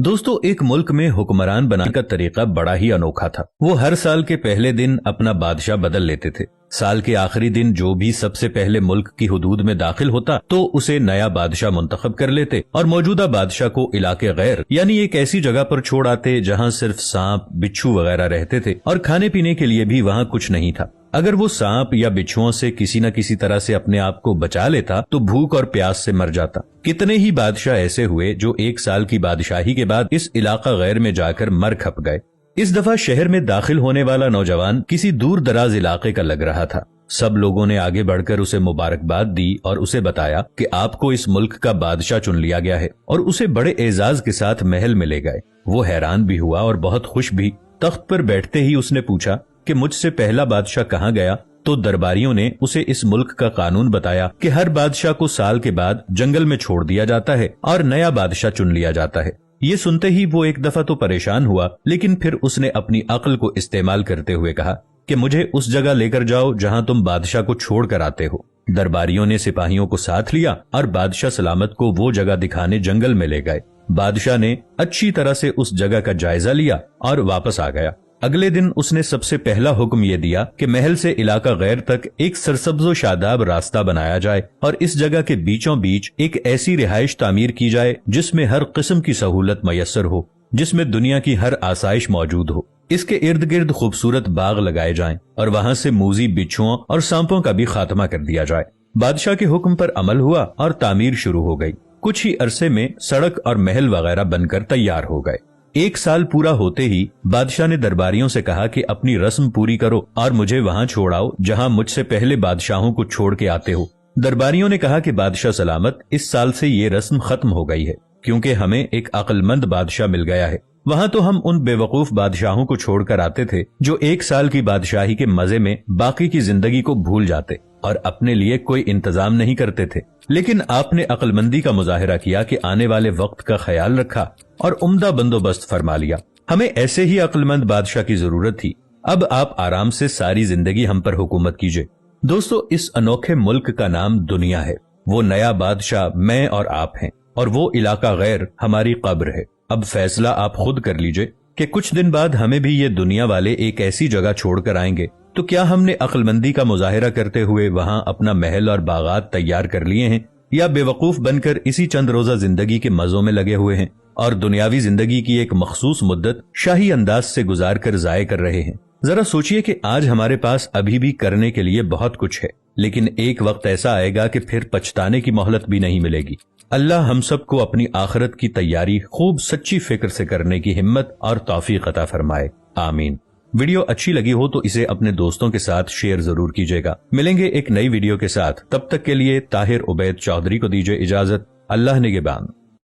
दोस्तों, एक मुल्क में हुक्मरान बनाने का तरीका बड़ा ही अनोखा था। वो हर साल के पहले दिन अपना बादशाह बदल लेते थे। साल के आखिरी दिन जो भी सबसे पहले मुल्क की हुदूद में दाखिल होता तो उसे नया बादशाह मुंतखब कर लेते और मौजूदा बादशाह को इलाके गैर यानी एक ऐसी जगह पर छोड़ आते जहाँ सिर्फ सांप, बिच्छू वगैरह रहते थे और खाने पीने के लिए भी वहाँ कुछ नहीं था। अगर वो सांप या बिच्छुओं से किसी न किसी तरह से अपने आप को बचा लेता तो भूख और प्यास से मर जाता। कितने ही बादशाह ऐसे हुए जो एक साल की बादशाही के बाद इस इलाका गैर में जाकर मर खप गए। इस दफा शहर में दाखिल होने वाला नौजवान किसी दूर दराज इलाके का लग रहा था। सब लोगों ने आगे बढ़कर उसे मुबारकबाद दी और उसे बताया कि आपको इस मुल्क का बादशाह चुन लिया गया है और उसे बड़े एजाज के साथ महल में ले गए। वो हैरान भी हुआ और बहुत खुश भी। तख्त पर बैठते ही उसने पूछा कि मुझसे पहला बादशाह कहाँ गया? तो दरबारियों ने उसे इस मुल्क का कानून बताया कि हर बादशाह को साल के बाद जंगल में छोड़ दिया जाता है और नया बादशाह चुन लिया जाता है। ये सुनते ही वो एक दफा तो परेशान हुआ, लेकिन फिर उसने अपनी अक्ल को इस्तेमाल करते हुए कहा कि मुझे उस जगह लेकर जाओ जहाँ तुम बादशाह को छोड़ कर आते हो। दरबारियों ने सिपाहियों को साथ लिया और बादशाह सलामत को वो जगह दिखाने जंगल में ले गए। बादशाह ने अच्छी तरह से उस जगह का जायजा लिया और वापस आ गया। अगले दिन उसने सबसे पहला हुक्म ये दिया कि महल से इलाका गैर तक एक सरसब्जो शादाब रास्ता बनाया जाए और इस जगह के बीचों बीच एक ऐसी रिहाइश तामीर की जाए जिसमें हर किस्म की सहूलत मयसर हो, जिसमें दुनिया की हर आसाइश मौजूद हो। इसके इर्द गिर्द खूबसूरत बाग लगाए जाएं और वहाँ से मूजी, बिच्छुओं और सांपों का भी खात्मा कर दिया जाए। बादशाह के हुक्म पर अमल हुआ और तामीर शुरू हो गई। कुछ ही अरसे में सड़क और महल वगैरह बनकर तैयार हो गए। एक साल पूरा होते ही बादशाह ने दरबारियों से कहा कि अपनी रस्म पूरी करो और मुझे वहाँ छोड़ाओ जहाँ मुझसे पहले बादशाहों को छोड़ के आते हो। दरबारियों ने कहा कि बादशाह सलामत, इस साल से ये रस्म खत्म हो गई है क्योंकि हमें एक अक्लमंद बादशाह मिल गया है। वहाँ तो हम उन बेवकूफ बादशाहों को छोड़कर आते थे जो एक साल की बादशाही के मजे में बाकी की जिंदगी को भूल जाते और अपने लिए कोई इंतजाम नहीं करते थे। लेकिन आपने अक्लमंदी का मुजाहिरा किया कि आने वाले वक्त का ख्याल रखा और उम्दा बंदोबस्त फरमा लिया। हमें ऐसे ही अक्लमंद बादशाह की जरूरत थी। अब आप आराम से सारी जिंदगी हम पर हुकूमत कीजिए। दोस्तों, इस अनोखे मुल्क का नाम दुनिया है। वो नया बादशाह मैं और आप हैं और वो इलाका गैर हमारी कब्र है। अब फैसला आप खुद कर लीजिए कि कुछ दिन बाद हमें भी ये दुनिया वाले एक ऐसी जगह छोड़कर आएंगे, तो क्या हमने अक्लमंदी का मुजाहिरा करते हुए वहाँ अपना महल और बागात तैयार कर लिए हैं, या बेवकूफ बनकर इसी चंद रोजा जिंदगी के मजों में लगे हुए हैं और दुनियावी जिंदगी की एक मखसूस मुद्दत शाही अंदाज से गुजार कर जाये कर रहे हैं। जरा सोचिए कि आज हमारे पास अभी भी करने के लिए बहुत कुछ है, लेकिन एक वक्त ऐसा आएगा कि फिर पछताने की मोहलत भी नहीं मिलेगी। अल्लाह हम सबको अपनी आखिरत की तैयारी खूब सच्ची फिक्र से करने की हिम्मत और तौफीक अता फरमाए। आमीन। वीडियो अच्छी लगी हो तो इसे अपने दोस्तों के साथ शेयर जरूर कीजिएगा। मिलेंगे एक नई वीडियो के साथ, तब तक के लिए ताहिर उबैद चौधरी को दीजिए इजाजत। अल्लाह निगहबान।